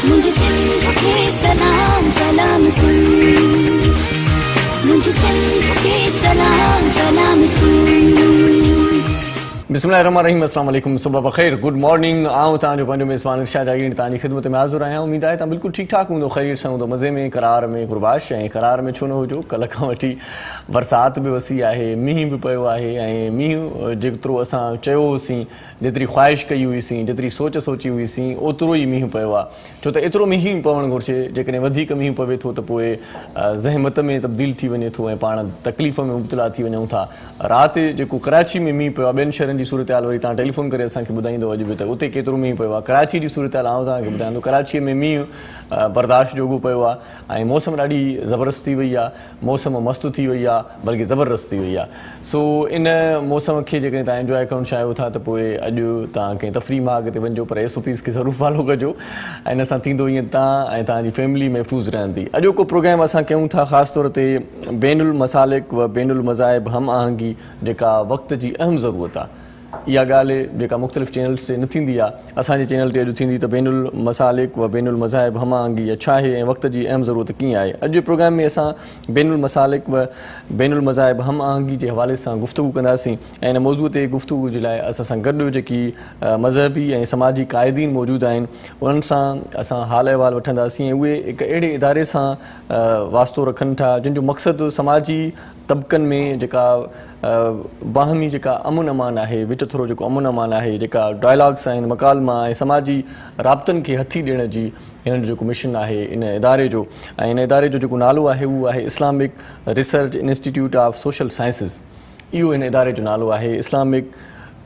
मुझे सिंध के सलाम सलाम सुन, मुझे सिंध के सलाम सलाम सुन। बिस्मिल्लाहिर्रहमानिर्रहीम, अस्सलाम वालेकुम, सुबह बख़ैर, गुड मॉर्निंग। आऊँ तव्हांजो पंहिंजो मेज़बान इरशाद जागीर तव्हांजी ख़िदमत में हाज़िर आहियां। उम्मीद आहे तव्हां बिल्कुलु ठीकु ठाकु हूंदो, ख़ैर सां हूंदो, मज़े में, करार में, गुरबाश। ऐं करार में छो न हुजो, कल्ह खां वठी बरसाति बि वसी आहे, मींहुं बि पियो आहे। ऐं मींहुं जेतिरो असां चयो हुयोसीं, जेतिरी ख़्वाहिश कई हुईसीं, जेतिरी सोची हुईसीं, ओतिरो ई मींहुं पियो आहे। छो त एतिरो मींहुं पवणु घुरिजे, जेकॾहिं वधीक मींहुं पवे थो त पोइ ज़हमत में तब्दील थी वञे थो ऐं पाण तकलीफ़ में मुब्तला थी वञूं था। राति जेको कराची में मींहुं पियो आहे, ॿियनि शहरनि जी सूरत हाल वरी तव्हां टेलीफोन करे असांखे ॿुधाईंदो अॼु बि त उते केतिरो मींहुं पियो आहे। कराची जी सूरत हाल आउं तव्हांखे ॿुधाईंदो। कराचीअ में मींहुं बर्दाश्त जोॻो पियो आहे ऐं मौसम ॾाढी ज़बरदस्त थी वई आहे, मौसम मस्तु थी वई आहे, बल्कि ज़बरदस्त थी वई आहे। सो इन मौसम खे जेकॾहिं तव्हां इंजॉय करणु चाहियो था त पोइ अॼु तव्हां कंहिं तफ़री मार्ग ते वञिजो, पर SOPs खे ज़रूरु फॉलो कजो। ऐं इन सां थींदो ईअं तव्हां ऐं तव्हांजी फैमिली महफ़ूज़ रहंदी। अॼोको प्रोग्राम असां कयूं था ख़ासि तौर ते बैनुल मसालिक व बैनुल मज़ाहिब हम आहंगी, जेका वक़्त जी अहम ज़रूरत आहे। इहा ॻाल्हि जेका मुख़्तलिफ़ चैनल्स ते न थींदी आहे, असांजे चैनल ते अॼु थींदी त बैनुल मसालिक व बैनुल मज़ाहिब हम आहंगी छा आहे ऐं वक़्त जी अहम ज़रूरत कीअं आहे। अॼु जे प्रोग्राम में असां बैनुल मसालिक व बैनुल मज़ाहिब हम आहंगी जे हवाले सां गुफ़्तगू कंदासीं। ऐं इन मौज़ूअ ते गुफ़्तगू जे लाइ असां सां गॾु जेकी मज़हबी ऐं समाजी क़ाइदीन मौजूदु आहिनि, उन्हनि सां असां हाल अहिवाल वठंदासीं। ऐं उहे हिकु अहिड़े इदारे सां वास्तो रखनि था जिन जो मक़सदु समाजी तबक़नि में जेका बाहमी जेका अमन अमान आहे, विच थोरो जेको अमन अमान आहे, जेका डायलॉग्स आहिनि, मकालमा ऐं समाजी राब्तनि खे हथी ॾियण जी हिननि जो जेको मिशन आहे इन इदारे जो। ऐं इन इदारे जो जेको नालो आहे उहो आहे Islamic research institute of social sciences. इहो हिन इदारे जो नालो आहे, Islamic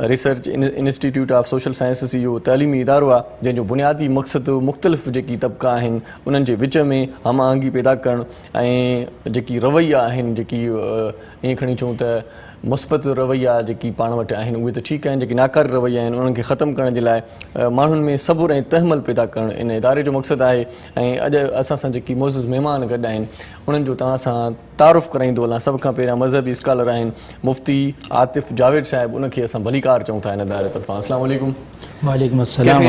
research institute of social sciences. इहो तइलीमी इदारो आहे जंहिंजो बुनियादी मक़सदु मुख़्तलिफ़ जेकी तबक़ा आहिनि उन्हनि जे विच में हम आहंगी पैदा करणु ऐं जेकी रवैया आहिनि, जेकी ईअं खणी चऊं त मुस्बत रवैया जेकी पाण वटि आहिनि उहे त ठीकु आहिनि, जेकी नाकारी रवैया आहिनि उन्हनि खे ख़तमु करण जे लाइ माण्हुनि में सबुरु ऐं तहमल पैदा करणु इन इदारे जो मक़सदु आहे। ऐं अॼु असां सां जेकी मोज़िज़ महिमान गॾु आहिनि उन्हनि जो तव्हां सां तारुफ़ कराईंदो हलां। सभ खां पहिरियां मज़हबी स्कॉलर आहिनि मुफ़्ती आतिफ़ जावेद साहिब, उनखे असां भलीकार चऊं था इन इदारे तरफ़ां। अस्सलाम वालेकुम। वालेकुम अस्सलाम।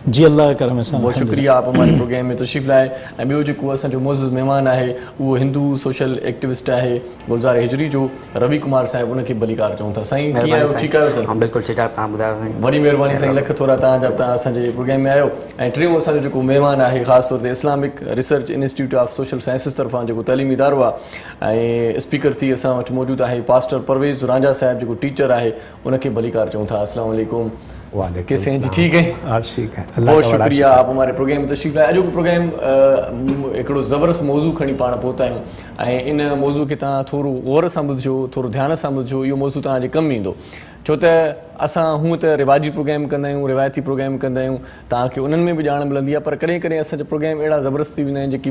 जी अल्लाह करम सां बहुत शुक्रिया आप हमारे प्रोग्राम में तशरीफ़ लाए। ऐं ॿियो जेको असांजो मोज़िज़ महिमान आहे उहो हिंदू सोशल एक्टिविस्ट आहे गुलज़ार हिजरी जो रवि कुमार साहिब, उनखे भलीकार चऊं था। साईं कीअं आहियो? ठीकु आहियो सर? हाँ बिल्कुलु ठीकु आहे, तव्हां ॿुधायो साईं? वॾी महिरबानी साईं, लख थोरा तव्हांजा, तव्हां असांजे प्रोग्राम में आयो। ऐं टियों असांजो जेको महिमान आहे ख़ासि तौर ते Islamic research institute of social sciences तरफ़ां जेको तइलीमी इदारो आहे, ऐं स्पीकर थी असां वटि मौजूदु आहे पास्टर परवेज़ रांझा साहिब जेको टीचर आहे, उनखे भलीकार चऊं था। अस्सलाम वालेकुम। कैसे हैं जी? ठीक है, ठीक है, बहुत शुक्रिया आप हमारे प्रोग्राम में तशरीफ़ लाए। अॼु प्रोग्राम हिकिड़ो ज़बरदस्त मौज़ू खणी पाण पहुता आहियूं ऐं इन मौज़ू खे तव्हां थोरो गौर सां ॿुधिजो, थोरो ध्यान सां ॿुधिजो। इहो मौज़ू तव्हांजे कमु ईंदो, छो त असां हूअं त रिवाजी प्रोग्राम कंदा आहियूं, रिवायती प्रोग्राम कंदा आहियूं, तव्हांखे उन्हनि में बि ॼाण मिलंदी आहे, पर कॾहिं कॾहिं असांजा प्रोग्राम अहिड़ा ज़बरदस्त थी वेंदा आहिनि जेकी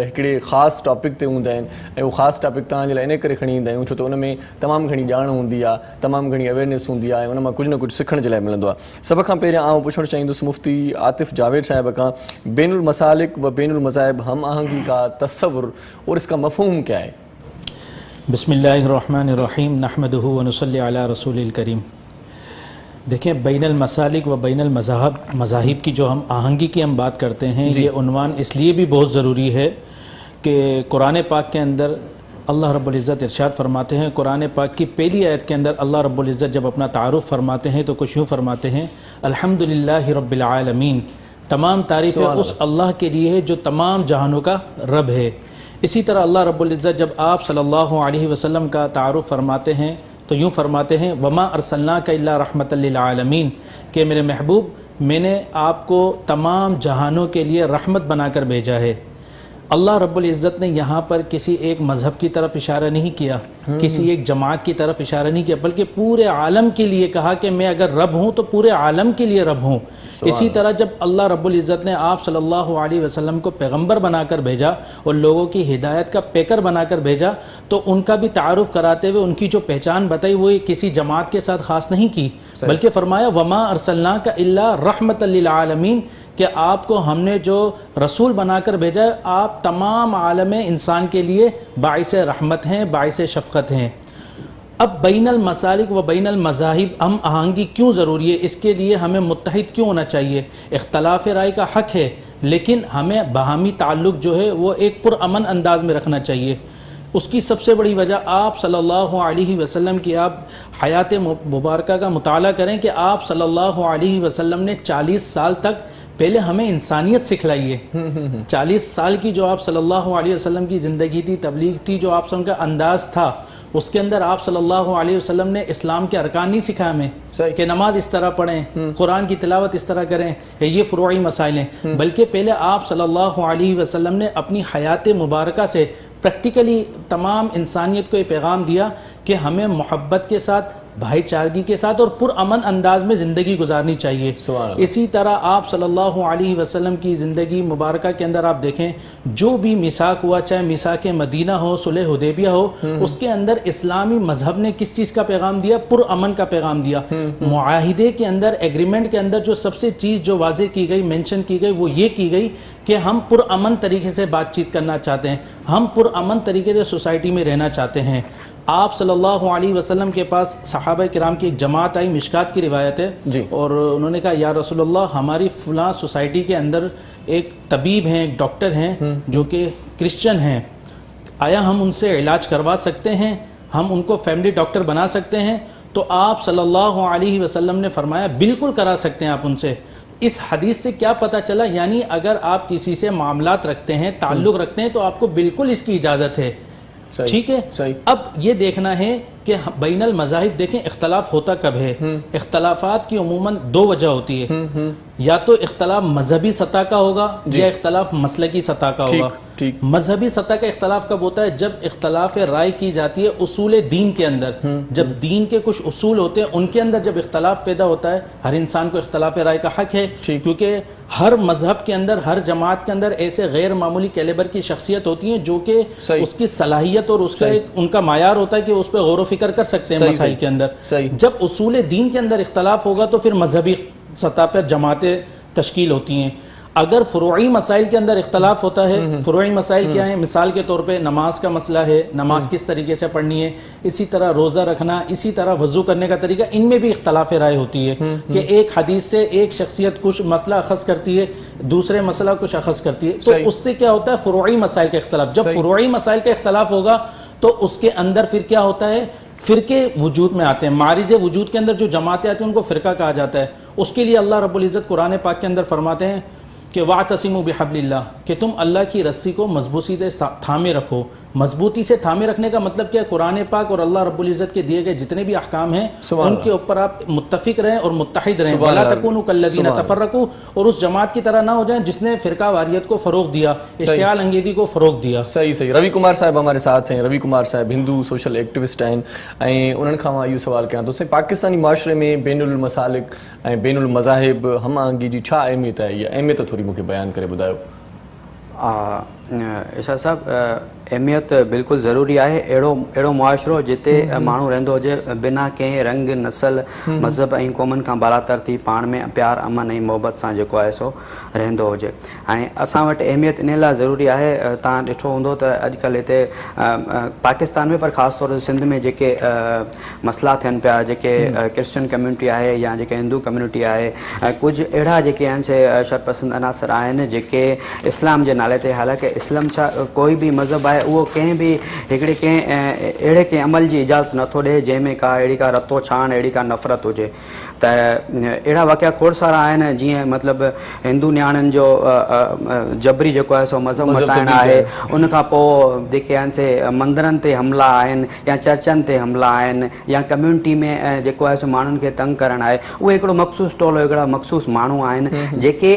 हिकिड़े ख़ासि टॉपिक ते हूंदा आहिनि। ऐं उहो ख़ासि टॉपिक तव्हांजे लाइ इन करे खणी ईंदा आहियूं छो त उन में तमामु घणी ॼाण हूंदी आहे, तमामु घणी अवेयरनेस हूंदी आहे, उन मां कुझु न कुझु सिखण जे लाइ मिलंदो आहे। सभ खां पहिरियां आउं पुछणु चाहींदुसि मुफ़्ती आतिफ़ जावेद साहिब खां, बैनुल मसालिक व बैनुल मज़ाहिब हम आहंगी का तस्वुर और इसका मफ़हूम क्या है? बिस्मिल्लाहिर्रहमानिर्रहीम, नहमदुहु व नुसल्ली अला रसूलिल करीम। देखिए, बैनुल मसालिक व बैनुल मज़ाहिब की जो हम आहंगी की हम बात करते हैं, ये उन्वान इसलिए भी बहुत ज़रूरी है कि कुरान पाक के अंदर अल्लाह रब्बुल इज़्ज़त इरशाद फरमाते हैं। कुरान पाक की पहली आयत के अंदर अल्लाह रब्बुल इज़्ज़त जब अपना तारुफ़ फरमाते हैं तो कुछ यूँ फरमाते हैं, अल्हम्दुलिल्लाहि रब्बिल आलमीन, तमाम तारीफ़ें उस अल्लाह के लिए है जो तमाम जहानों का रब है। इसी तरह अल्लाह रब्बुल इज़्ज़त जब आप सल्लल्लाहु अलैहि वसल्लम का तारुफ़ फरमाते हैं तो यूँ फरमाते हैं, वमा अरसलनाका इल्ला रहमतल लिल आलमीन, कि मेरे महबूब मैंने आपको तमाम जहानों के लिए रहमत बनाकर भेजा है। अल्लाह रब्बुल इज़्ज़त ने यहाँ पर किसी एक मज़हब की तरफ इशारा नहीं किया, किसी एक जमात की तरफ इशारा नहीं किया, बल्कि पूरे आलम के लिए कहा कि मैं अगर रब हूँ तो पूरे आलम के लिए रब हूँ। इसी तरह जब अल्लाह रब्बुल इज़्ज़त ने आप सल्लल्लाहु अलैहि वसल्लम को पैगंबर बनाकर भेजा और लोगों की हिदायत का पैकर बनाकर भेजा, तो उनका भी तारुफ़ कराते हुए उनकी जो पहचान बताई वो किसी जमात के साथ ख़ास नहीं की, बल्कि फरमाया वमा अरसलनाका इल्ला रहमतल लिल आलमीन, कि आपको हमने जो रसूल बनाकर भेजा है, आप तमाम आलम इंसान के लिए बाइस रहमत हैं, बाइस शफ़क़त हैं। अब बैनल मसालिक व बैनल मज़ाहिब हम आहंगी क्यों ज़रूरी है, इसके लिए हमें मुत्तहिद क्यों होना चाहिए? इख्तलाफ राय का हक़ है, لیکن ہمیں باہمی تعلق جو ہے وہ ایک پرامن انداز میں رکھنا چاہیے. اس کی سب سے بڑی وجہ آپ صلی اللہ علیہ وسلم کی آپ حیات مبارکہ کا مطالعہ کریں کہ آپ صلی اللہ علیہ وسلم نے 40 سال تک پہلے ہمیں انسانیت سکھلائی ہے. 40 سال کی جو آپ صلی اللہ علیہ وسلم کی زندگی تھی، تبلیغ تھی، جو آپ کا انداز تھا، اس کے اندر آپ صلی اللہ علیہ وسلم نے اسلام کے ارکان نہیں سکھا ہمیں کہ نماز اس طرح پڑھیں، قرآن کی تلاوت اس طرح کریں، یہ فروعی مسائل ہیں، بلکہ پہلے آپ صلی اللہ علیہ وسلم نے اپنی حیات مبارکہ سے پریکٹیکلی تمام انسانیت کو یہ پیغام دیا کہ ہمیں محبت کے ساتھ، بھائی چارگی کے ساتھ اور پرامن انداز میں زندگی گزارنی چاہیے. اسی طرح آپ صلی اللہ علیہ وسلم کی زندگی مبارکہ کے اندر آپ دیکھیں جو بھی میثاق ہوا، چاہے میثاق مدینہ ہو، صلح حدیبیہ ہو، اس کے اندر اسلامی مذہب نے کس چیز کا پیغام دیا؟ پرامن کا پیغام دیا. معاہدے کے اندر، ایگریمنٹ کے اندر جو سب سے چیز جو واضح کی گئی، مینشن کی گئی، وہ یہ کی گئی کہ ہم پرامن طریقے سے بات چیت کرنا چاہتے ہیں، ہم پرامن طریقے سے سوسائٹی میں رہنا چاہتے ہیں. آپ صلی اللہ علیہ وسلم کے پاس صحابہ کرام کی ایک جماعت آئی، مشکات کی روایت ہے، اور انہوں نے کہا یا رسول اللہ ہماری فلاں سوسائٹی کے اندر ایک طبیب ہیں، ایک ڈاکٹر ہیں جو کہ کرسچن ہیں، آیا ہم ان سے علاج کروا سکتے ہیں؟ ہم ان کو فیملی ڈاکٹر بنا سکتے ہیں؟ تو آپ صلی اللہ علیہ وسلم نے فرمایا بالکل کرا سکتے ہیں آپ ان سے. اس حدیث سے کیا پتہ چلا؟ یعنی اگر آپ کسی سے معاملات رکھتے ہیں، تعلق رکھتے ہیں، تو آپ کو بالکل اس کی اجازت ہے. ٹھیک ہے. اب یہ دیکھنا ہے کہ بین المذاہب دیکھیں اختلاف ہوتا کب ہے. اختلافات کی عموماً دو وجہ ہوتی ہے، یا تو اختلاف مذہبی سطح کا ہوگا یا اختلاف مسلکی سطح کا ہوگا. مذہبی سطح کا اختلاف کب ہوتا ہے؟ جب اختلاف رائے کی جاتی ہے اصول دین کے اندر، جب دین کے کچھ اصول ہوتے ہیں ان کے اندر جب اختلاف پیدا ہوتا ہے. ہر انسان کو اختلاف رائے کا حق ہے، کیونکہ ہر مذہب کے اندر، ہر جماعت کے اندر ایسے غیر معمولی کیلیبر کی شخصیت ہوتی ہیں جو کہ اس کی صلاحیت اور اس کا ان کا معیار ہوتا ہے کہ اس پہ غور و فکر کر سکتے ہیں مسائل کے اندر. جب اصول دین کے اندر اختلاف ہوگا تو پھر مذہبی سطح پر جماعتیں تشکیل ہوتی ہیں. اگر فروعی مسائل کے اندر اختلاف ہوتا ہے، فروعی مسائل کیا ہیں؟ مثال کے طور پہ نماز کا مسئلہ ہے، نماز کس طریقے سے پڑھنی ہے، اسی طرح روزہ رکھنا، اسی طرح وضو کرنے کا طریقہ، ان میں بھی اختلاف رائے ہوتی ہے کہ ایک حدیث سے ایک شخصیت کچھ مسئلہ اخذ کرتی ہے، دوسرے مسئلہ کچھ اخذ کرتی ہے. تو اس سے کیا ہوتا ہے؟ فروعی مسائل کا اختلاف. جب فروعی مسائل کا اختلاف ہوگا تو اس کے اندر پھر کیا ہوتا ہے؟ فرقے وجود میں آتے ہیں. معارض وجود کے اندر جو جماعتیں آتی ہیں ان کو فرقہ کہا جاتا ہے. اس کے لیے اللہ رب العزت قرآن پاک کے اندر فرماتے ہیں کہ وَاعْتَصِمُوا بِحَبْلِ اللَّهِ، کہ تم اللہ کی رسی کو مضبوطی سے تھامے رکھو. مضبوطی سے تھامے رکھنے کا مطلب کیا ہے؟ قرآن پاک اور اللہ رب العزت کے دیے گئے جتنے بھی احکام ہیں ان کے اوپر آپ متفق رہیں اور متحد رہیں. وَلَا تَكُونُوا كَالَّذِينَ تَفَرَّقُوا، اور اس جماعت کی طرح نہ ہو جائیں جس نے فرقہ واریت کو فروغ دیا، اشتعال انگیزی کو فروغ دیا. صحیح. روی کمار صاحب ہمارے ساتھ ہیں. روی کمار صاحب ہندو سوشل ایکٹیوسٹ ہیں. انہوں نے کھاں یہ سوال کیا تو پاکستانی معاشرے میں بین المسالک بین المذاہب ہم آہنگی جی چھا اہمیت ہے؟ یا اہمیت تھوڑی مجھے بیان کرے ॿुधायो. ارشاد صاحب اہمیت بالکل ضروری ہے. اहिड़ो मुआशिरो जिते माण्हू रहंदो हुजे बिना कंहिं रंग नसल मज़हब ऐं क़ौमनि खां बालातर थी पाण में प्यार अमन ऐं मोहबत सां जेको आहे सो रहंदो हुजे. ऐं असां वटि अहमियत इन लाइ ज़रूरी आहे. तव्हां ॾिठो हूंदो त अॼुकल्ह हिते पाकिस्तान में पर ख़ासि तौर ते सिंध में जेके मसइला थियनि पिया, जेके क्रिश्चन कम्यूनिटी आहे या जेके हिंदू कम्यूनिटी आहे, कुझु अहिड़ा जेके आहिनि से शरपसंद अनासर आहिनि जेके इस्लाम जे नाले ते, हालांकि इस्लाम छा कोई बि मज़हब आहे उहो कंहिं बि हिकिड़े कंहिं अहिड़े कंहिं अमल जी इजाज़त नथो ॾिए जंहिंमें का अहिड़ी का रतो छाण, अहिड़ी का नफ़रत हुजे. त अहिड़ा वाक़िया खोड़ सारा आहिनि जीअं मतिलबु हिंदू नियाणियुनि जो जबरी जेको आहे सो मज़हब मटाइणु आहे. उनखां पोइ जेके आहिनि से मंदरनि ते हमला आहिनि या चर्चनि ते हमला आहिनि या कम्यूनिटी में जेको आहे सो माण्हुनि खे तंग करणु आहे. उहे हिकिड़ो मख़सूस टोलो, हिकिड़ा मख़सूस माण्हू आहिनि जेके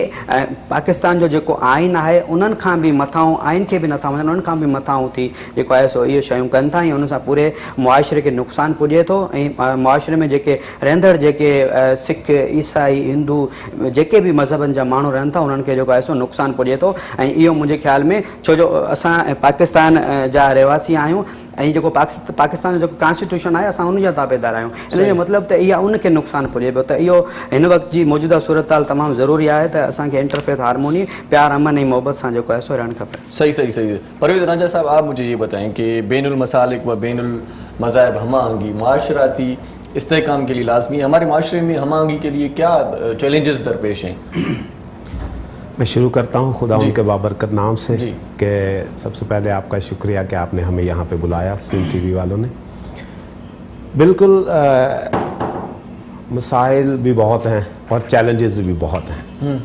पाकिस्तान जो जेको आइन आहे उन्हनि खां बि मथां, आइन खे बि नथा मञनि, उन्हनि खां बि मथां थी जेको आहे सो इहे शयूं कनि था. ऐं उन सां पूरे मुआशिरे खे नुक़सानु पुॼे थो. ऐं मुआशिरे में जेके रहंदड़ जेके सिख, ईसाई, हिंदू जेके बि मज़हबनि जा माण्हू रहनि था उन्हनि खे जेको आहे सो नुक़सानु पुॼे थो. ऐं इहो मुंहिंजे ख़्याल में, छो जो असां पाकिस्तान जा रहवासी आहियूं ऐं जेको पाकिस्तान जो जेको कॉन्स्टिट्यूशन आहे असां उनजा ताबेदार आहियूं. इन जो मतिलबु त इहा उनखे नुक़सानु पुॼे पियो. त इहो हिन वक़्त जी मौजूदा सूरत हाल तमामु ज़रूरी आहे त असांखे इंटरफेथ हारमोनी, प्यार अमन ऐं मोहब्बत सां जेको आहे सो रहणु खपे. सही. परवेज़ रांझा साहब, आप मुझे ये बताएं कि बैनुल मसालिक व बैनुल मज़ाहिब हम आहंगी माशराती इस्तेहकाम के लिए लाजमी है. हमारे माशरे में हम आहंगी के लिए क्या चैलेंजेस दरपेश हैं? मैं शुरू करता हूँ खुदा जी। उनके बाबरकत नाम से जी। कि सबसे पहले आपका शुक्रिया कि आपने हमें यहाँ पे बुलाया, सिंध टीवी वालों ने। बिल्कुल मसाइल भी बहुत हैं और चैलेंजेस भी बहुत हैं।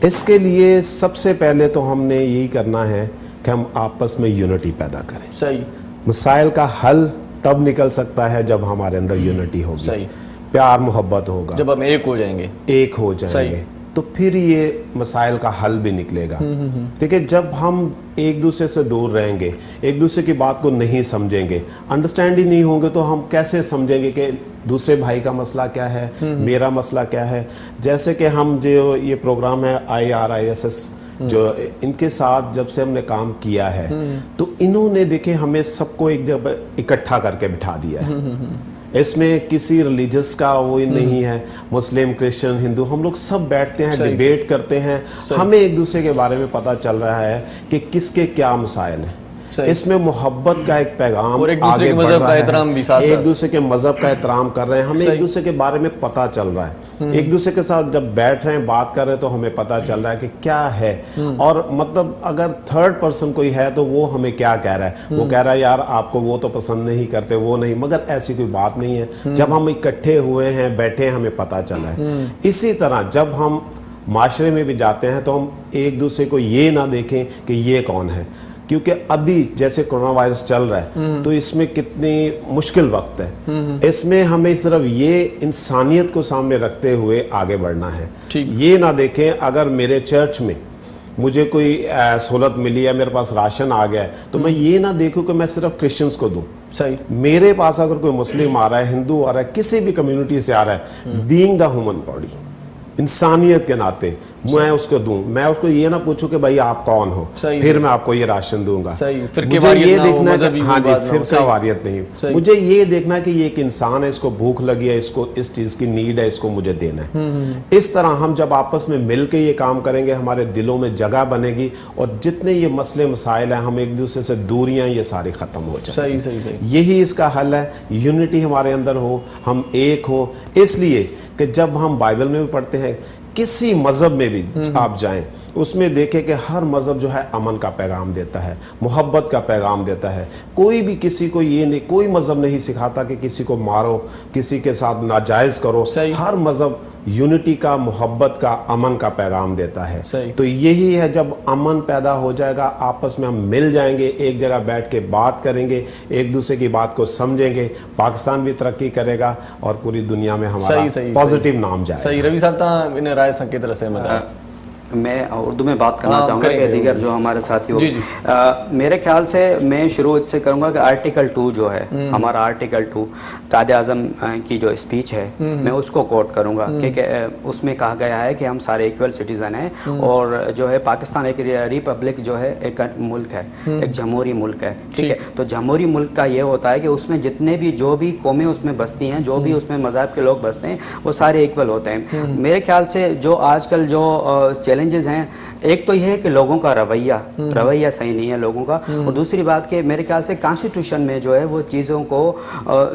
इसके लिए सबसे पहले तो हमने यही करना है कि हम आपस में यूनिटी पैदा करें। सही मसाइल का हल तब निकल सकता है जब हमारे अंदर यूनिटी होगी, सही। प्यार मोहब्बत होगा, जब हम एक हो जाएंगे। एक हो जाएंगे तो फिर ये मसाइल का हल भी निकलेगा। देखिए, जब हम एक दूसरे से दूर रहेंगे, एक दूसरे की बात को नहीं समझेंगे, अंडरस्टैंड ही नहीं होंगे, तो हम कैसे समझेंगे कि दूसरे भाई का मसला क्या है, मेरा मसला क्या है। जैसे कि हम जो ये प्रोग्राम है IRISS, जो इनके साथ जब से हमने काम किया है, तो इन्होंने देखे हमें सबको एक जगह इकट्ठा करके बिठा दिया है। इसमें किसी रिलीजियस का वो नहीं है, मुस्लिम, क्रिश्चियन, हिंदू, हम लोग सब बैठते हैं, डिबेट करते हैं, हमें एक दूसरे के बारे में पता चल रहा है कि किसके क्या मसाइल हैं। इसमें मोहब्बत का एक पैगाम और एक दूसरे के मजहब का एहतराम भी साथ साथ, एक दूसरे के मजहब का एहतराम कर रहे हैं, हमें एक दूसरे के बारे में पता चल रहा है। एक दूसरे के साथ जब बैठ रहे हैं, बात कर रहे हैं, तो हमें पता चल रहा है कि क्या है। और मतलब अगर थर्ड पर्सन कोई है तो वो हमें क्या कह रहा है, वो कह रहा है यार आपको वो तो पसंद नहीं करते, वो नहीं, मगर ऐसी कोई बात नहीं है। जब हम इकट्ठे हुए हैं, बैठे हैं, हमें पता चला है। इसी तरह जब हम माशरे में भी जाते हैं तो हम एक दूसरे को ये ना देखें कि ये कौन है, क्योंकि अभी जैसे कोरोना वायरस चल रहा है तो इसमें कितनी मुश्किल वक्त है। इसमें हमें सिर्फ ये इंसानियत को सामने रखते हुए आगे बढ़ना है। ये ना देखें अगर मेरे चर्च में मुझे कोई सहूलत मिली है, मेरे पास राशन आ गया है, तो मैं ये ना देखूं कि मैं सिर्फ क्रिश्चियंस को दूं। सही। मेरे पास अगर कोई मुस्लिम आ रहा है, हिंदू आ रहा है, किसी भी कम्युनिटी से आ रहा है, बीइंग द ह्यूमन बॉडी, इंसानियत के नाते मैं उसको दूं। मैं उसको ये ना पूछूं कि भाई आप कौन हो, फिर मैं आपको ये राशन दूंगा। मुझे ये देखना है, हाँ जी, फिरका वारियत नहीं, मुझे ये देखना है कि ये एक इंसान है, इसको भूख लगी है, इसको इस चीज की नीड है, इसको मुझे देना है। इस तरह हम जब आपस में मिल के ये काम करेंगे, हमारे दिलों में जगह बनेगी और जितने ये मसले मसाइल हैं, हम एक दूसरे से दूरियां ये सारी खत्म हो जाएंगी। सही। यही इसका हल है, यूनिटी हमारे अंदर हो, हम एक हो। इसलिए कि जब हम बाइबल में भी पढ़ते हैं, किसी मजहब में भी आप जाएं, उसमें देखें कि हर मजहब जो है अमन का पैगाम देता है, मोहब्बत का पैगाम देता है। कोई भी किसी को ये नहीं, कोई मजहब नहीं सिखाता कि किसी को मारो, किसी के साथ नाजायज करो। हर मजहब यूनिटी का, मोहब्बत का, अमन का पैगाम देता है। तो यही है, जब अमन पैदा हो जाएगा, आपस में हम मिल जाएंगे, एक जगह बैठ के बात करेंगे, एक दूसरे की बात को समझेंगे, पाकिस्तान भी तरक्की करेगा और पूरी दुनिया में हमारा पॉजिटिव नाम जाएगा। सही। रवि साहब ता इन राय संकेत तरह से मैं उर्दू में बात करना चाहूँगा कि दीगर जो हमारे साथी हो। मेरे ख्याल से मैं शुरू इससे करूँगा कि आर्टिकल 2 जो है, हमारा आर्टिकल 2 कायदे आज़म की जो स्पीच है, मैं उसको कोट करूँगा, क्योंकि उसमें कहा गया है कि हम सारे इक्वल सिटीज़न हैं और जो है पाकिस्तान एक रिपब्लिक जो है, एक मुल्क है, एक जमहूरी मुल्क है, ठीक है। तो जमहूरी मुल्क का ये होता है कि उसमें जितने भी जो भी कौमें उसमें बसती हैं, जो भी उसमें मज़हब के लोग बसते हैं, वो सारे इक्वल होते हैं। मेरे ख्याल से जो आजकल जो चैलेंजेस हैं, एक तो ये है कि लोगों का रवैया सही नहीं है लोगों का, और दूसरी बात कि मेरे ख्याल से कॉन्स्टिट्यूशन में जो है वो चीज़ों को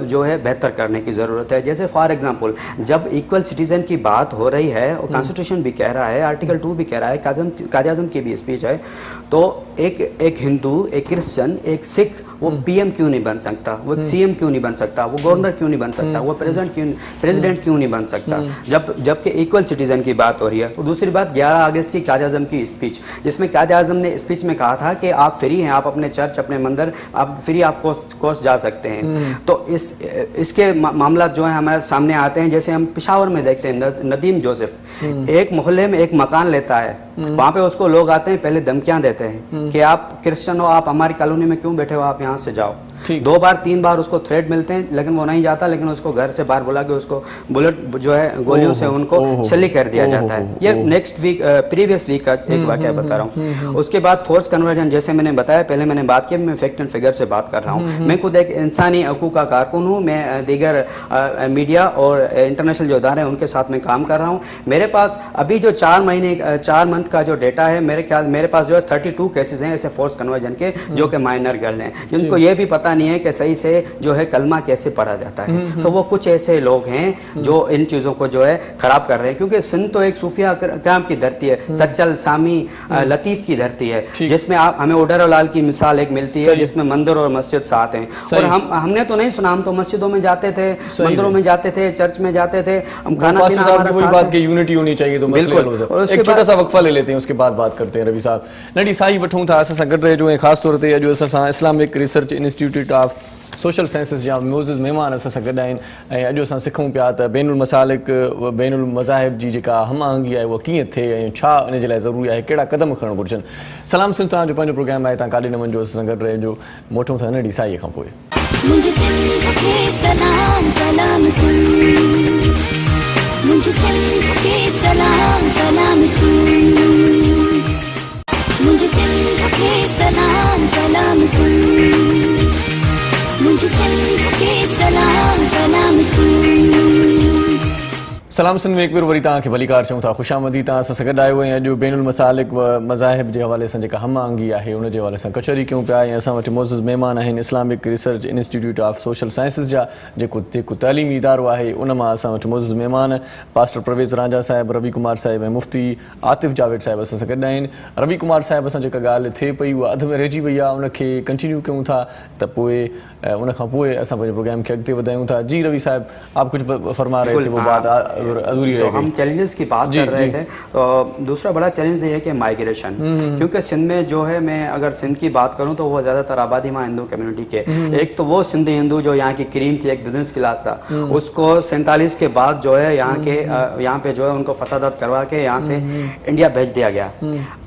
जो है बेहतर करने की ज़रूरत है। जैसे फॉर एग्जांपल जब इक्वल सिटीज़न की बात हो रही है और कॉन्स्टिट्यूशन भी कह रहा है, आर्टिकल 2 भी कह रहा है, कायदे आज़म की भी स्पीच है, तो एक हिंदू, एक क्रिश्चियन, एक सिख वो PM क्यों नहीं बन सकता, वो CM क्यों नहीं बन सकता, वो गवर्नर क्यों नहीं बन सकता, वो प्रेसिडेंट क्यों नहीं बन सकता, जबकि इक्वल सिटीज़न की बात हो रही है। और दूसरी बात 11 अगस्त की कायदे आज़म की स्पीच, जिसमें कायदे आज़म ने स्पीच में कहा था कि आप फ्री हैं, आप अपने चर्च, अपने मंदिर, आप फ्री, आप कोर्स जा सकते हैं। तो इसके मामला जो है हमारे सामने आते हैं। जैसे हम पेशावर में देखते हैं, नदीम जोसेफ एक मोहल्ले में एक मकान लेता है, वहाँ पे उसको लोग आते हैं, पहले धमकियाँ देते हैं कि आप क्रिश्चियन हो, आप हमारी कॉलोनी में क्यों बैठे हो, आप यहाँ से जाओ। 2 बार 3 बार उसको थ्रेट मिलते हैं, लेकिन वो नहीं जाता, लेकिन उसको घर से बाहर बुला के उसको बुलेट जो है गोलियों से उनको शल्य कर दिया जाता है। ये नेक्स्ट वीक, प्रीवियस वीक का एक वाकया बता रहा हूँ। उसके बाद फोर्स कन्वर्जन, जैसे मैंने बताया, पहले मैंने बात की, मैं फैक्ट एंड फिगर से बात कर रहा हूँ। मैं खुद एक इंसानी हकूक़ का कारकुन हूँ, मैं दीगर मीडिया और इंटरनेशनल जो इदारे हैं उनके साथ में काम कर रहा हूँ। मेरे पास अभी जो 4 मंथ का जो डेटा है, मेरे पास जो है 32 केसेस हैं ऐसे फोर्स कन्वर्जन के, जो कि माइनर गर्ल हैं, जिनको ये भी पता नहीं है कि सही से जो है कलमा कैसे पढ़ा जाता है। तो वो कुछ ऐसे लोग हैं जो इन चीज़ों को जो है ख़राब कर रहे हैं, क्योंकि सिंध तो एक सूफिया काम की धरती धरती है, सच्चल सामी लतीफ की धरती है, जिसमें आप हमें ओडर और लाल की मिसाल एक मिलती है, जिसमें मंदिर और मस्जिद साथ हैं। और हमने तो नहीं सुना, हम तो मस्जिदों में जाते थे, मंदिरों में जाते थे, चर्च में जाते थे, हम खाना पीना हमारा साथ बात की यूनिटी होनी चाहिए। तो बिल्कुल। एक छोटा सा वक्फा ले लेते हैं, उसके बाद बात करते हैं। रवि साहब नडी साई वठूं था असां सां गॾु रहिजो, ऐं ख़ासि तौर ते जो असां Islamic research institute of social sciences जा मोज़िज़ महिमान असां सां गॾु आहिनि, ऐं अॼु असां सिखूं पिया त बैनुल मसालिक बैनुल मज़ाहिब जी जेका हम आहंगी आहे उहा कीअं थिए ऐं छा इन जे लाइ ज़रूरी आहे, कहिड़ा क़दम खणणु घुरिजनि। सलाम सिंध तव्हांजो पंहिंजो प्रोग्राम आहे, तव्हां काॾे न वञिजो, असां सां गॾु रहिजो। मोटूं था नडी साईअ खां पोइ। मुझे सिंध के सलाम सलाम सिंध, मुझे सिंध के सलाम सलाम सिंध, मुझे सिंध के सलाम सलाम सिंध, मुझे सिंध के सलाम सलाम सिंध। सलाम सिंध में एक बार वरी तव्हांखे भलीकार चऊं था, ख़ुशामदी। तव्हां असां सां गॾु आयो ऐं अॼु बैनुल मसालिक व मज़ाहिब जे हवाले सां जेका हम आहंगी आहे उन जे हवाले सां कचहरी कयूं पिया, ऐं असां वटि मोज़िज़ महिमान आहिनि Islamic research institute of social sciences जा जेको तइलीमी इदारो आहे, उन मां असां वटि मोज़िज़ महिमान पास्टर परवेज़ रांझा साहिब, रवि कुमार साहिब ऐं मुफ्ती आतिफ़ जावेद साहिब असां सां गॾु आहिनि। रवि कुमार साहिब असां जेका ॻाल्हि थिए पई उहा अधु में रहिजी वई आहे, उनखे कंटिन्यू कयूं था त पोइ उन खां पोइ असां पंहिंजे प्रोग्राम खे अॻिते वधायूं था। जी रवि साहिब, आप कुछ फरमा रहे थे, वो बात अधूरी रह गई। हम चैलेंजेस की बात कर रहे थे, तो दूसरा बड़ा चैलेंज ये है कि माइग्रेशन, क्योंकि सिंध में जो है, मैं अगर सिंध की बात करूं तो वो ज़्यादातर आबादी में हिंदू कम्युनिटी के, एक तो वो सिंधी हिंदू जो यहाँ की क्रीम थी, एक बिजनेस क्लास था, उसको 47 के बाद जो है यहाँ पे जो है उनको फसादात करवा के यहाँ से इंडिया भेज दिया गया।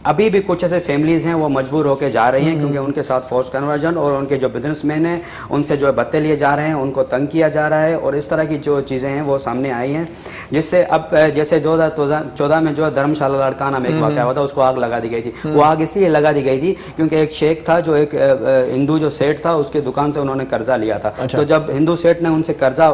अभी भी कुछ ऐसे फैमिलीज हैं वो मजबूर होकर जा रही हैं, क्योंकि उनके साथ फोर्स कन्वर्जन और उनके जो बिजनेसमैन हैं उनसे जो है भत्ते लिए जा रहे हैं, उनको तंग किया जा रहा है, और इस तरह की जो चीज़ें हैं वो सामने आई हैं, जिससे अब जैसे 2014 में जो धर्मशाला लाड़काना में एक वाक़या हुआ था, उसको आग लगा दी गई थी। वो आग इसलिए लगा दी गई थी क्योंकि एक शेख था, जो एक हिंदू जो सेठ था, उसके दुकान से उन्होंने कर्जा लिया था। तो जब हिंदू सेठ ने उनसे कर्जा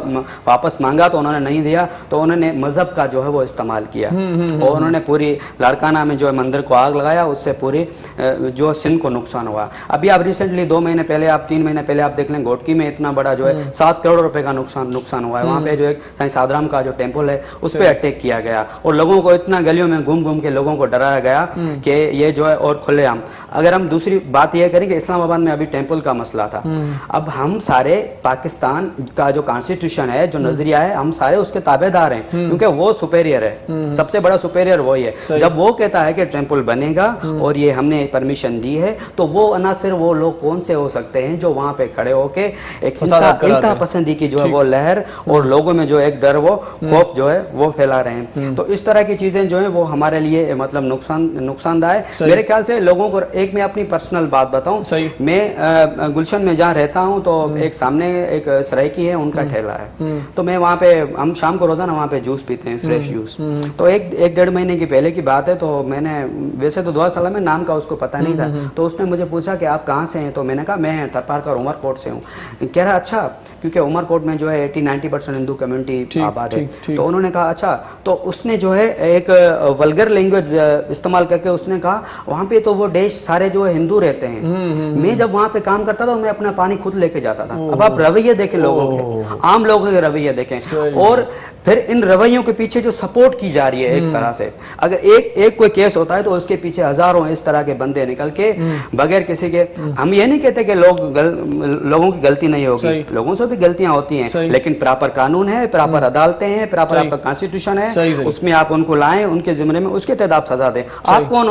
वापस मांगा तो उन्होंने नहीं दिया, तो उन्होंने मजहब का जो है वो इस्तेमाल किया, और उन्होंने पूरी लाड़काना में जो है मंदिर को आग लगाया, उससे पूरी जो सिंध को नुकसान हुआ। अभी आप रिसेंटली 2 महीने पहले, आप 3 महीने पहले आप देख लें, घोटकी में इतना बड़ा जो है 7 करोड़ रुपए का नुकसान हुआ है। वहाँ पे जो एक साईं सादराम का जो टेम्पल है उस पर अटैक किया गया, और लोगों को इतना गलियों में घूम के लोगों को डराया गया कि ये जो है, और खुलेआम। अगर हम दूसरी बात यह करें कि इस्लामाबाद में अभी टेम्पल का मसला था, अब हम सारे पाकिस्तान का जो कॉन्स्टिट्यूशन है, जो नजरिया है, हम सारे उसके ताबेदार हैं, क्योंकि वो सुपेरियर है, सबसे बड़ा सुपेरियर वही है। जब वो कहता है कि टेम्पल बनेगा और ये हमने परमिशन दी है, तो वो अनासिर वो लोग कौन से हो सकते हैं जो वहां पे खड़े होके एक इंतहा पसंदी की जो है वो लहर, और लोगों में जो एक डर, वो खौफ जो है वो फैला रहे हैं। तो इस तरह की चीजें जो है वो हमारे लिए मतलब नुकसानदायक है मेरे ख्याल से लोगों को। एक मैं अपनी पर्सनल बात बताऊं, मैं गुलशन में जहाँ रहता हूँ, तो एक सामने एक सराइकी है, उनका ठेला है, तो मैं वहाँ पे, हम शाम को रोजाना वहाँ पे जूस पीते हैं, फ्रेश जूस। तो एक 1.5 महीने की पहले की बात है, तो मैंने, वैसे तो दुआ सलाम में नाम का उसको पता नहीं था, तो उसने मुझे पूछा कि आप कहाँ से हैं, तो मैंने कहा मैं थरपारकर उमरकोट से हूँ। कह रहा अच्छा, क्योंकि उमरकोट में जो है 80-90% हिंदू कम्युनिटी आबाद है। तो उन्होंने कहा अच्छा, तो उसने जो है एक वल्गर लैंग्वेज इस्तेमाल करके उसने कहा वहाँ पे तो वो देश सारे जो है हिंदू रहते हैं, मैं जब वहाँ पे काम करता था मैं अपना पानी खुद लेके जाता था। अब आप रवैये देखें लोगों के, आम लोगों के रवैये देखें, और फिर इन रवैयों के पीछे जो सपोर्ट की जा रही है एक तरह से, अगर एक कोई केस होता है तो उसके पीछे हजारों इस तरह के बंदे निकल के बगैर किसी के। हम ये नहीं कहते कि लोगों की गलती नहीं होगी, लोगों से भी गलतियां होती हैं, लेकिन प्रॉपर कानून है, प्रॉपर अदालतें हैं, प्रॉपर आपका कॉन्स्टिट्यूशन है, उसमें आप उनको लाएं, उनके जिम्मे में, उसके तहत आप सजा दें। आप कौन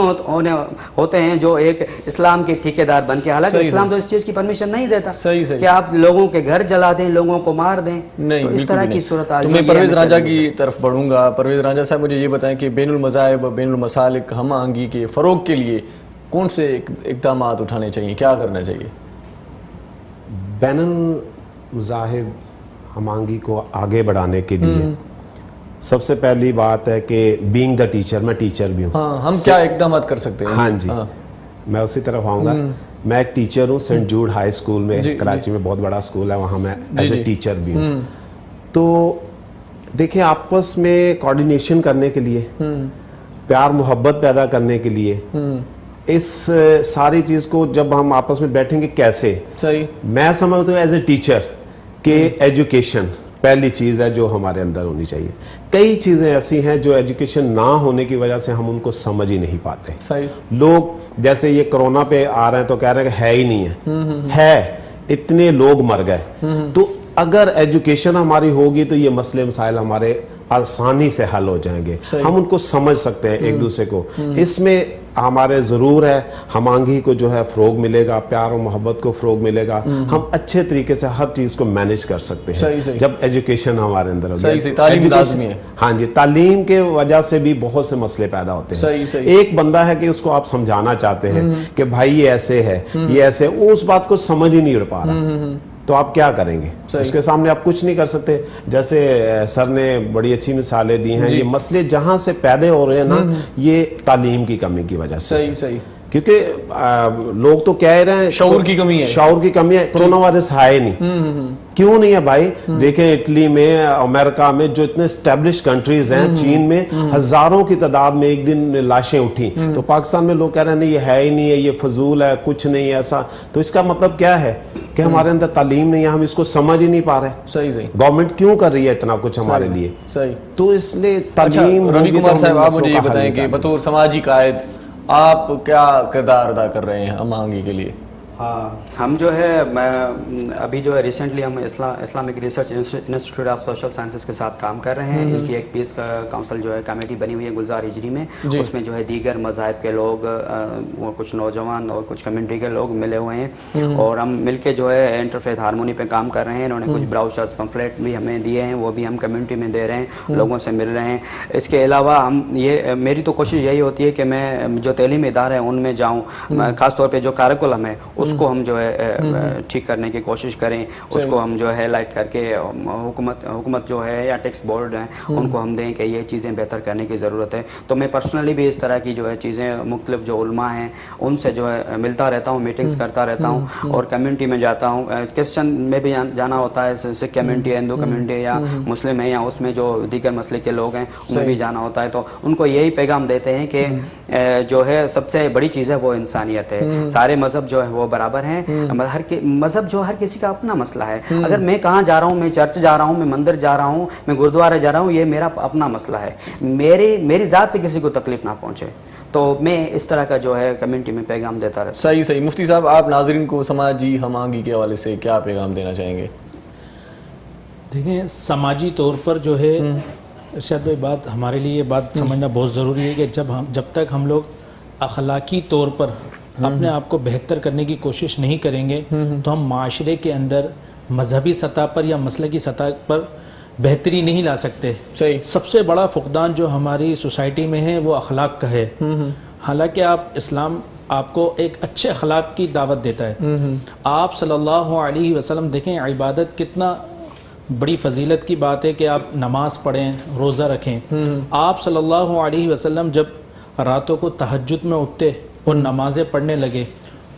होते हैं जो एक इस्लाम के ठेकेदार बन के, हालांकि इस्लाम तो इस चीज की परमिशन नहीं देता कि आप लोगों के घर जला दें, लोगों को मार दें, तो इस तरह की सूरत आ जाए। परवेज रांझा की तरफ बढ़ूंगा। परवेज रांझा साहब, मुझे ये बताएं कि बैनुल मज़ाहिब व बैनुल मसालिक हम आहंगी के फरोग के लिए कौन से इक़दाम उठाने चाहिए, क्या करना चाहिए? बैनुल मज़ाहिब हम आहंगी को आगे बढ़ाने के लिए सबसे पहली बात है कि बीइंग द टीचर, मैं टीचर भी हूँ। हाँ, हम क्या इक़दाम कर सकते हैं? हाँ जी, मैं उसी तरफ आऊँगा। मैं एक टीचर हूँ सेंट जूड हाई स्कूल में, कराची में बहुत बड़ा स्कूल है, वहाँ मैं एज ए टीचर भी हूँ। तो देखिए, आपस में कोऑर्डिनेशन करने के लिए, प्यार मोहब्बत पैदा करने के लिए, इस सारी चीज को जब हम आपस में बैठेंगे कैसे, सही मैं समझता हूँ एज ए टीचर के एजुकेशन पहली चीज़ है जो हमारे अंदर होनी चाहिए। कई चीज़ें ऐसी हैं जो एजुकेशन ना होने की वजह से हम उनको समझ ही नहीं पाते। सही। लोग जैसे ये कोरोना पे आ रहे हैं तो कह रहे हैं कि है ही नहीं है, इतने लोग मर गए। तो अगर एजुकेशन हमारी होगी तो ये मसले मसाइल हमारे आसानी से हल हो जाएंगे, हम उनको समझ सकते हैं एक दूसरे को। इसमें हमारे ज़रूर है हमांगी को जो है फ़रोग मिलेगा, प्यार और मोहब्बत को फ़रोग मिलेगा, हम अच्छे तरीके से हर चीज़ को मैनेज कर सकते हैं जब एजुकेशन हमारे अंदर हो। तालीम लाज़मी है। हाँ जी, तालीम के वजह से भी बहुत से मसले पैदा होते हैं। एक बंदा है कि उसको आप समझाना चाहते हैं कि भाई ये ऐसे है, ये ऐसे, वो उस बात को समझ ही नहीं पा रहा, तो आप क्या करेंगे? उसके सामने आप कुछ नहीं कर सकते। जैसे सर ने बड़ी अच्छी मिसालें दी हैं, ये मसले जहां से पैदा हो रहे हैं ना, ये तालीम की कमी की वजह से। सही। क्योंकि लोग तो कह रहे हैं शऊर की कमी है, शऊर की कमी है, कोरोना वायरस है ही नहीं। क्यों नहीं है भाई? देखें इटली में, अमेरिका में, जो इतने स्टैब्लिश कंट्रीज हैं, चीन में हजारों की तादाद में एक दिन लाशें उठी, तो पाकिस्तान में लोग कह रहे हैं नहीं ये है ही नहीं है, ये फजूल है, कुछ नहीं है ऐसा। तो इसका मतलब क्या है कि हमारे अंदर तालीम नहीं है, हम इसको समझ ही नहीं पा रहे। सही। गवर्नमेंट क्यों कर रही है इतना कुछ हमारे लिए? सही। तो इसलिए तालीम। रवि कुमार साहब, आप मुझे ये बताएं कि बतौर समाजी कायद आप क्या किरदार अदा कर रहे हैं हमांगी के लिए? हाँ, हम जो है, मैं अभी जो है रिसेंटली हम Islamic research institute of social sciences के साथ काम कर रहे हैं। इनकी एक पीस का काउंसिल जो है कमेटी बनी हुई है गुलजार हिजरी में, उसमें जो है दीगर मज़ाहिब के लोग, वो कुछ नौजवान और कुछ कम्युनिटी के लोग मिले हुए हैं, और हम मिलके जो है इंटरफेथ हारमोनी पे काम कर रहे हैं। इन्होंने कुछ ब्राउचर्स पम्फलेट भी हमें दिए हैं, वो भी हम कम्युनिटी में दे रहे हैं, लोगों से मिल रहे हैं। इसके अलावा हम ये, मेरी तो कोशिश यही होती है कि मैं जो तालीमी इदारे हैं उनमें जाऊँ, ख़ासतौर पर जो कारकुलम है उसको हम जो है ठीक करने की कोशिश करें, उसको हम जो है लाइट करके हुकूमत जो है या टैक्स बोर्ड है उनको हम दें कि ये चीज़ें बेहतर करने की ज़रूरत है। तो मैं पर्सनली भी इस तरह की जो है चीज़ें मुख्तलिफ जो उलमा हैं उनसे जो है मिलता रहता हूँ, मीटिंग्स करता रहता हूँ, और कम्युनिटी में जाता हूँ। क्रिश्चन में भी जाना होता है, सिख कम्युनिटी है, हिंदू कम्युनिटी या मुस्लिम है, या उसमें जो दीगर मसले के लोग हैं उनमें भी जाना होता है। तो उनको यही पैगाम देते हैं कि जो है सबसे बड़ी चीज़ है वो इंसानियत है। सारे मज़हब जो है वो बराबर हैं, हर मज़हब जो हर किसी का अपना मसला है। अगर मैं कहाँ जा रहा हूँ, मैं चर्च जा रहा हूँ, मैं मंदिर जा रहा हूँ, मैं गुरुद्वारा जा रहा हूँ, ये मेरा अपना मसला है, मेरी ज़ात से किसी को तकलीफ ना पहुँचे। तो मैं इस तरह का जो है कम्युनिटी में पैगाम देता रहता हूँ। सही। मुफ्ती साहब, आप नाज़रीन को समाजी हमांगी के हवाले से क्या पैगाम देना चाहेंगे? देखिए, समाजी तौर पर जो है इरशाद भाई, बात हमारे लिए बात समझना बहुत ज़रूरी है कि जब तक हम लोग अखलाकी तौर पर अपने आप को बेहतर करने की कोशिश नहीं करेंगे तो हम माशरे के अंदर मजहबी सतह पर या मसलकी सतह पर बेहतरी नहीं ला सकते। सही। सबसे बड़ा फुकदान जो हमारी सोसाइटी में है वो अखलाक का है। हालांकि इस्लाम आपको एक अच्छे अखलाक की दावत देता है। आप सल्लल्लाहु अलैहि वसल्लम देखें, इबादत कितना बड़ी फजीलत की बात है कि आप नमाज पढ़ें, रोज़ा रखें। आप सल्लल्लाहु अलैहि वसल्लम जब रातों को तहज्जुद में उठते और नमाज़ें पढ़ने लगे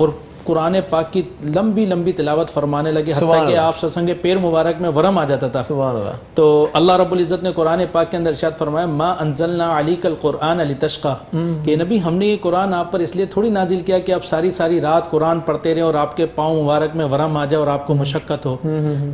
और कुरान पाक की लंबी लंबी तिलावत फरमाने लगे, हत्ता कि आप सल्लल्लाहु के पैर मुबारक में वरम आ जाता था। सुभान अल्लाह। तो अल्लाह रब्बुल इज़्ज़त ने कुरान पाक के अंदर इरशाद फरमाया, मा अंज़लना अलैकल कुरआन लितश्क़ा, कि नबी हमने ये कुरान आप पर इसलिए थोड़ी नाजिल किया कि आप सारी सारी रात कुरान पढ़ते रहें और आपके पाँव मुबारक में वरम आ जाए और आपको मुशक्क़त हो।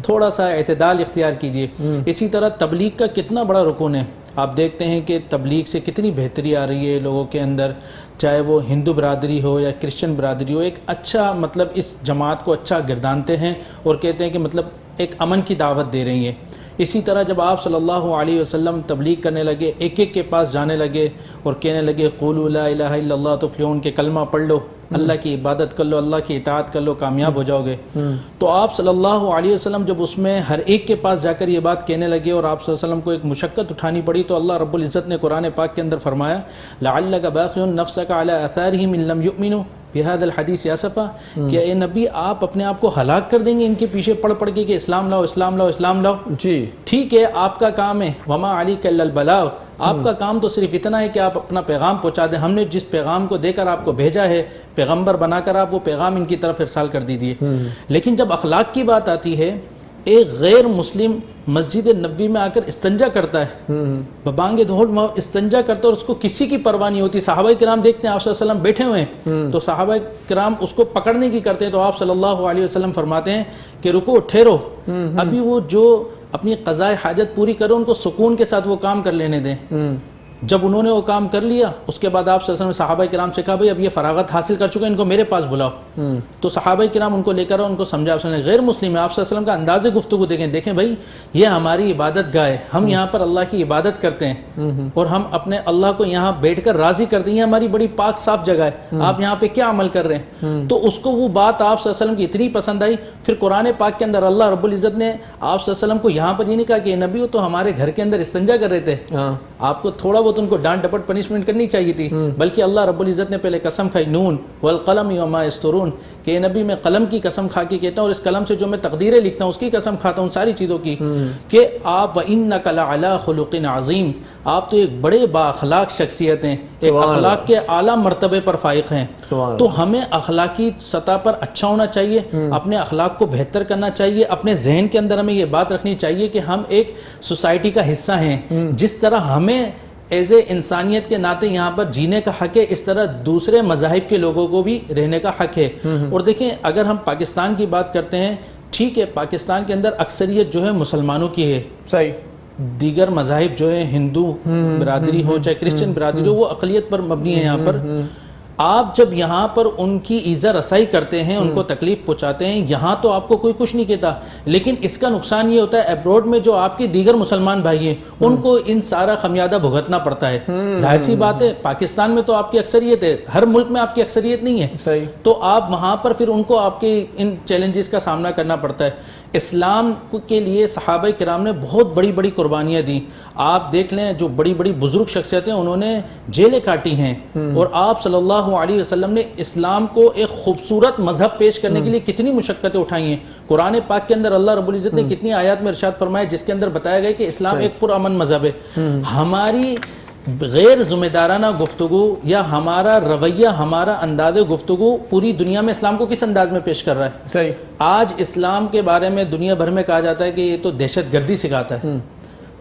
थोड़ा सा एतदाल इख्तियार कीजिए। इसी तरह तबलीग का कितना बड़ा रुकून है। आप देखते हैं कि तबलीग से कितनी बेहतरी आ रही है लोगों के अंदर, चाहे वो हिंदू बरादरी हो या क्रिश्चियन बरादरी हो। एक अच्छा मतलब इस जमात को अच्छा गिरदानते हैं और कहते हैं कि मतलब एक अमन की दावत दे रही है। इसी तरह जब आप सल्लल्लाहु अलैहि वसल्लम तबलीग करने लगे, एक एक के पास जाने लगे और कहने लगे क़ुलू ला इलाहा इल्लल्लाह तुफ़्लिहून, के कलमा पढ़ लो, अल्लाह की इबादत कर लो, अल्लाह की इताअत कर लो, कामयाब हो जाओगे। तो आप सल्लल्लाहु अलैहि वसल्लम जब उसमें हर एक के पास जाकर ये बात कहने लगे और आप सल्लल्लाहु अलैहि वसल्लम को एक मुशक्क़त उठानी पड़ी, तो अल्लाह रब्बुल इज़्ज़त ने कुरान पाक के अंदर फरमाया, लअल्लका बाक़िउन नफ़्सका अला आसारिहिम इन लम युमिनू बिहादल हदीस यासफ़ा, कि ए नबी आप अपने आप को हलाक कर देंगे इनके पीछे पढ़ पढ़ के कि इस्लाम लाओ, इस्लाम लाओ, इस्लाम लाओ। जी ठीक है, आपका काम है, वमा अलैका इल्लल बलाग, आपका काम तो सिर्फ इतना है कि आप अपना पैगाम पहुंचा दें। हमने जिस पैगाम को देकर आपको भेजा है, पैगंबर बनाकर आप वो पैगाम इनकी तरफ इरसाल कर दीजिए। लेकिन जब अखलाक की बात आती है, एक गैर मुस्लिम मस्जिद नबी में आकर इस्तंजा करता है, बबांगे धोल इस्तंजा करता है और उसको किसी की परवाह नहीं होती। सहाबा किराम देखते हैं आप सल्लल्लाहु अलैहि वसल्लम बैठे हुए हैं तो सहाबा किराम उसको पकड़ने की करते हैं, तो आप सल्लल्लाहु अलैहि वसल्लम फरमाते हैं कि रुको, ठहरो, अभी वो जो اپنی قضائے حاجت پوری کرو، ان کو سکون کے ساتھ وہ کام کر لینے دیں. جب انہوں نے وہ کام کر لیا اس کے بعد آپ صلی اللہ علیہ وسلم صحابہ کرام سے کہا بھائی اب یہ فراغت حاصل کر چکے ہیں، ان کو میرے پاس بلاؤ. تو صحابہ کرام ان کو لے کر آؤ، ان کو سمجھا. آپ نے غیر مسلم ہے، آپ صلی اللہ علیہ وسلم کا انداز گفتگو دیکھیں بھائی یہ ہماری عبادت گاہ ہے، ہم یہاں پر اللہ کی عبادت کرتے ہیں اور ہم اپنے اللہ کو یہاں بیٹھ کر راضی کرتے ہیں، یہ ہماری بڑی پاک صاف جگہ ہے، آپ یہاں پہ کیا عمل کر رہے ہیں. تو اس کو وہ بات آپ صلی اللہ علیہ وسلم کی اتنی پسند آئی. پھر قرآن پاک کے اندر اللہ رب العزت نے آپ صلی اللہ علیہ وسلم کو یہاں پر یہ نہیں کہا کہ نبی ہو تو ہمارے گھر کے اندر استنجا کر رہے تھے، آپ کو تھوڑا بہت ان کو ڈانٹ ڈپٹ پنشمنٹ کرنی چاہیے تھی، بلکہ اللہ رب العزت نے پہلے قسم کھائی نون والقلم وما یسطرون کہ نبی میں قلم کی قسم کھا کے کہتا ہوں اور اس قلم سے جو میں تقدیریں لکھتا ہوں اس کی قسم کھاتا ہوں ساری چیزوں کی، کہ آپ وَإِنَّكَ لَعَلَىٰ خُلُقٍ عَظِيمٍ، آپ تو ایک بڑے با اخلاق شخصیت ہیں، ایک اخلاق کے اعلیٰ مرتبے پر فائق ہیں. تو ہمیں اخلاقی سطح پر اچھا ہونا چاہیے، اپنے اخلاق کو بہتر کرنا چاہیے. اپنے ذہن کے اندر ہمیں یہ بات رکھنی چاہیے کہ ہم ایک سوسائٹی کا حصہ ہیں، جس طرح ہمیں ایز اے انسانیت کے ناطے یہاں پر جینے کا حق ہے، اس طرح دوسرے مذاہب کے لوگوں کو بھی رہنے کا حق ہے. اور دیکھیں اگر ہم پاکستان کی بات کرتے ہیں، ٹھیک ہے پاکستان کے اندر اکثریت جو ہے مسلمانوں کی ہے، صحیح، دیگر مذاہب جو ہے ہندو برادری ہو چاہے کرسچن برادری ہو وہ اقلیت پر مبنی ہے. یہاں پر آپ جب یہاں پر ان کی ایذا رسائی کرتے ہیں، ان کو تکلیف پہنچاتے ہیں، یہاں تو آپ کو کوئی کچھ نہیں کہتا، لیکن اس کا نقصان یہ ہوتا ہے ایبروڈ میں جو آپ کے دیگر مسلمان بھائی ہیں ان کو ان سارا خمیادہ بھگتنا پڑتا ہے. ظاہر سی بات ہے پاکستان میں تو آپ کی اکثریت ہے، ہر ملک میں آپ کی اکثریت نہیں ہے، تو آپ وہاں پر پھر ان کو آپ کے ان چیلنجز کا سامنا کرنا پڑتا ہے. اسلام کے لیے صحابہ کرام نے بہت بڑی بڑی قربانیاں دی. آپ دیکھ لیں جو بڑی بڑی بزرگ شخصیتیں انہوں نے جیلیں کاٹی ہیں، اور آپ صلی اللہ علیہ وسلم نے اسلام کو ایک خوبصورت مذہب پیش کرنے کے لیے کتنی مشقتیں اٹھائی ہیں. قرآن پاک کے اندر اللہ رب العزت نے کتنی آیات میں ارشاد فرمایا جس کے اندر بتایا گیا کہ اسلام ایک پرامن مذہب ہے. ہماری غیر ذمہ دارانہ گفتگو یا ہمارا رویہ، ہمارا انداز گفتگو پوری دنیا میں اسلام کو کس انداز میں پیش کر رہا ہے؟ صحیح. آج اسلام کے بارے میں دنیا بھر میں کہا جاتا ہے کہ یہ تو دہشت گردی سکھاتا ہے.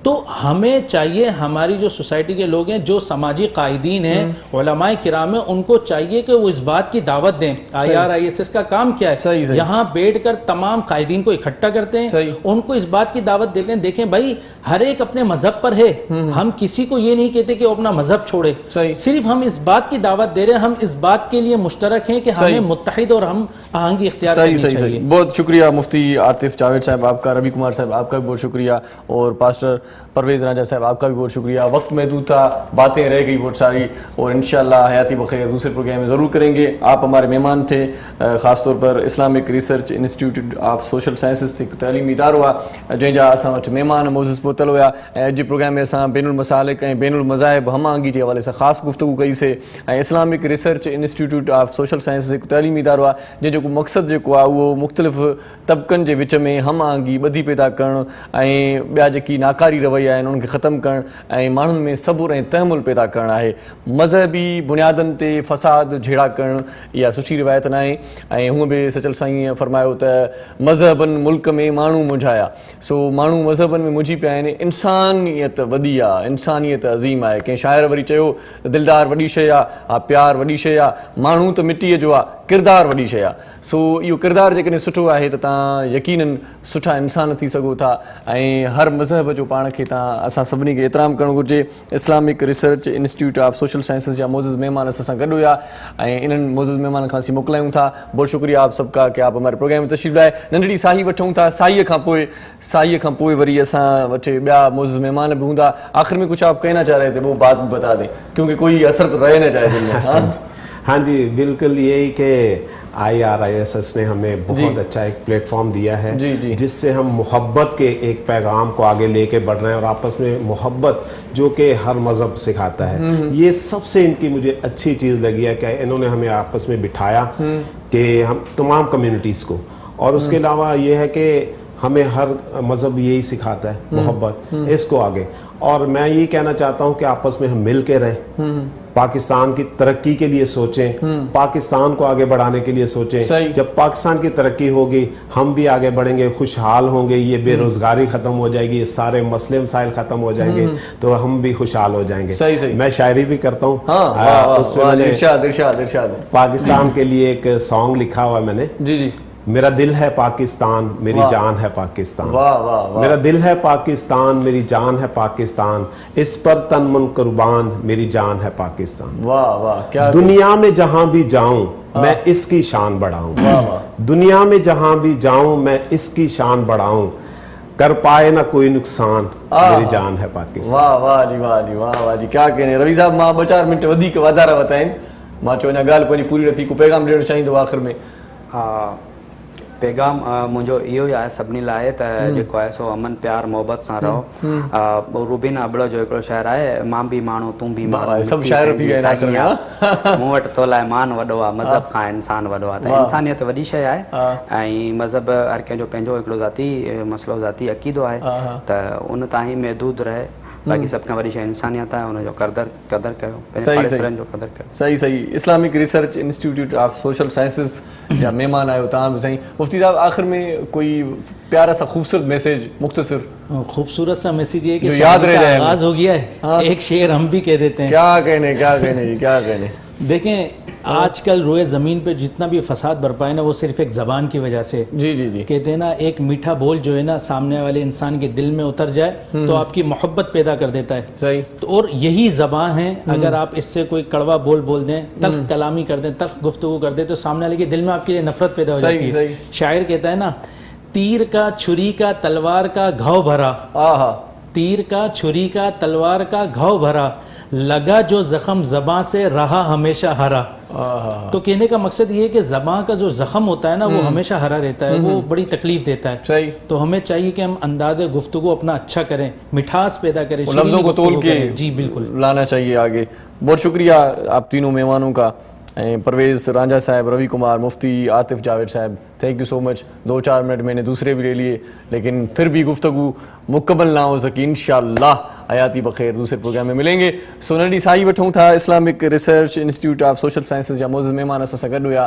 تو ہمیں چاہیے ہماری جو سوسائٹی کے لوگ ہیں، جو سماجی قائدین ہیں، علماء کرام ہیں، ان کو چاہیے کہ وہ اس بات کی دعوت دیں. IRISS کا کام کیا ہے؟ یہاں بیٹھ کر تمام قائدین کو اکٹھا کرتے ہیں، ان کو اس بات کی دعوت دیتے ہیں دیکھیں بھائی ہر ایک اپنے مذہب پر ہے، ہم کسی کو یہ نہیں کہتے کہ وہ اپنا مذہب چھوڑے، صرف ہم اس بات کی دعوت دے رہے ہیں، ہم اس بات کے لیے مشترک ہیں کہ ہمیں متحد اور ہم آہنگی اختیار کرنی چاہیے. بہت شکریہ مفتی عاطف جاوید صاحب آپ کا، روی کمار صاحب آپ کا بھی بہت شکریہ، اور پاسٹر پرویز راجہ صاحب آپ کا بھی بہت شکریہ. وقت محدود تھا، باتیں رہ گئی بہت ساری، اور انشاءاللہ حیاتی بخیر دوسرے پروگرام میں ضرور کریں گے. آپ ہمارے مہمان تھے، خاص طور پر Islamic research institute of social sciences تھی تعلیمی ادارو आहे जंहिंजा असां वटि महिमान मोज़िज़ पहुतल हुआ. ऐं अॼु प्रोग्राम में असां बैनुल मसालिक ऐं बैनुल मज़ाहिब हमांगी जे हवाले सां ख़ासि गुफ़्तगू कईसीं. ऐं Islamic research institute of social sciences हिकु तइलीमी इदारो आहे जंहिंजो मक़सदु जेको आहे उहो मुख़्तलिफ़ तबक़नि जे विच में हमांगी ॿधी पैदा करणु ऐं ॿिया जेकी नाकारी रवैया आहिनि उन्हनि खे ख़तमु करणु ऐं माण्हुनि में सबुर ऐं तहमुल पैदा करणु आहे. मज़हबी बुनियादनि ते फ़साद झेड़ा करणु इहा सुठी रिवायत न आहे. ऐं हूअं बि सचल साईं फरमायो त मज़हबनि मुल्क में माण्हू मुंझाया. सो माण्हू मज़हबनि में मुंझी पिया आहिनि. इंसानियत वॾी आहे, इंसानियत अज़ीम आहे. कंहिं शाइर वरी चयो दिलदार वॾी शइ आहे, प्यार वॾी शइ आहे, माण्हू त मिटीअ जो आहे, किरदार वॾी शइ आहे. सो इहो किरदारु जेकॾहिं सुठो आहे त तव्हां यकीनन सुठा इंसान थी सघो था. ऐं हर मज़हब जो पाण खे असां सभिनी खे एतिराम करणु घुरिजे. Islamic research institute of social sciences जा मोज़िज़ महिमान असां सां गॾु हुआ ऐं इन्हनि मोज़िज़ महिमान खां असीं मोकिलायूं था. बहुत शुक्रिया आप सबका कि आप हमारे प्रोग्राम में तशरीफ़ लाए. नंढड़ी साही वठूं था, साईअ खां पोइ वरी असां वटि ॿिया मोज़िज़ महिमान बि हूंदा. आख़िर में कुछ आप कहना चाह रहे थे वो बात बता दें क्योंकि कोई असर तो रह न जाए दिल में. हाँ जी बिल्कुल, यही कि IRISS ने हमें बहुत अच्छा एक प्लेटफॉर्म दिया है जिससे हम मोहब्बत के एक पैगाम को आगे लेके बढ़ रहे हैं और आपस में मोहब्बत जो कि हर मज़हब सिखाता है. ये सबसे इनकी मुझे अच्छी चीज़ लगी है कि इन्होंने हमें आपस में बिठाया कि हम तमाम कम्युनिटीज़ को, और उसके अलावा ये है कि हमें हर मज़हब यही सिखाता है मोहब्बत, इसको आगे. और मैं यही कहना चाहता हूँ कि आपस में हम मिल के रहें, पाकिस्तान की तरक्की के लिए सोचें, पाकिस्तान को आगे बढ़ाने के लिए सोचें. जब पाकिस्तान की तरक्की होगी हम भी आगे बढ़ेंगे, खुशहाल होंगे, ये बेरोजगारी खत्म हो जाएगी, ये सारे मसले मसाइल खत्म हो जाएंगे, तो हम भी खुशहाल हो जाएंगे. मैं शायरी भी करता हूँ, उसमें पाकिस्तान के लिए एक सॉन्ग लिखा हुआ है मैंने. मेरा दिल है पाकिस्तान, मेरी जान है पाकिस्तान। वाह वाह वाह, मेरा दिल है पाकिस्तान, मेरी जान है पाकिस्तान, इस पर तन मन कुर्बान, मेरी जान है पाकिस्तान। वाह वाह, क्या दुनिया में जहां भी जाऊं मैं इसकी शान बढ़ाऊं, दुनिया में जहां भी जाऊं मैं इसकी शान बढ़ाऊं, कर पाए ना कोई नुकसान, मेरी जान है पाकिस्तान। वाह वाह जी, वाह जी, वाह वाह जी, क्या कहने रवि साहब। मां 2-4 मिंट वधीक वाधारा बताइन, मां चो अञा ॻाल्हि पंहिंजी पूरी नथी, को पैगाम ॾियणु चाहींदो आख़िर में? पैगाम मुंहिंजो इहो ई आहे सभिनी लाइ त जेको आहे सो अमन प्यार मोहबत सां रहो। रूबीन अबड़ जो हिकिड़ो शाइर आहे, मां बि माण्हू तूं बि माण्हू, सभु शाइर थी विया आहिनि आख़िर में। मूं वटि तो लाइ मान वॾो आहे, मज़हब खां इंसान वॾो आहे। त इंसानियत वॾी शइ आहे ऐं मज़हब हर कंहिंजो पंहिंजो हिकिड़ो ज़ाती मसइलो ज़ाती अक़ीदो आहे, त उन ताईं महदूद रहे। बाक़ी सभ खां वॾी शइ इंसानियत आहे, हुनजो कदर कयो, पंहिंजे पाड़ेसरनि जो कदर कयो। सही सही। Islamic research institute of social sciences जा महिमान आहियो तव्हां बि साईं। मुफ्ती साहब, आख़िर में कोई प्यारा सा खूबसूरत मैसेज, मुख्तसर खूबसूरत सा मैसेज ये कि याद रह जाए, आगाज हो गया है। एक शेर हम भी कह देते हैं। क्या कहने जी, क्या कहने। देखें, आजकल रोए ज़मीन पे जितना भी फसाद बरपा है ना, वो सिर्फ एक ज़बान की वजह से। जी जी जी। कहते हैं ना, एक मीठा बोल जो है ना सामने वाले इंसान के दिल में उतर जाए तो आपकी मोहब्बत पैदा कर देता है। सही। तो और यही ज़बान है, अगर आप इससे कोई कड़वा बोल दें, तल्ख कलामी कर दें, तल्ख गुफ्तगू कर दें, तो सामने वाले के दिल में आपके लिए नफरत पैदा हो जाती है। शायर कहता है ना, तीर का छुरी का तलवार का घाव भरा, तीर का छुरी का तलवार का घाव भरा, लगा जो जख्म ज़बां से रहा हमेशा हरा। तो कहने का मकसद ये है कि ज़बां का जो जख्म होता है ना, वो हमेशा हरा रहता है, वो बड़ी तकलीफ देता है। सही। तो हमें चाहिए कि हम अंदाज़े गुफ्तगू अपना अच्छा करें, मिठास पैदा करें, लफ्ज़ों को तोल के जी बिल्कुल लाना चाहिए आगे। बहुत शुक्रिया आप तीनों मेहमानों का, परवेज़ रांझा साहब, रवि कुमार, मुफ्ती आतिफ जावेद साहब, thank you so much. 2-4 minute मैंने दूसरे भी ले लिए, लेकिन फिर भी गुफ्तगू मुकम्मल ना हो सकी। इंशाअल्लाह हयाती बखैर दूसरे प्रोग्राम में मिलेंगे। सोनली साई वठूं था, Islamic research institute of social sciences जा मौजूद मेहमान असां सां गॾु हुआ।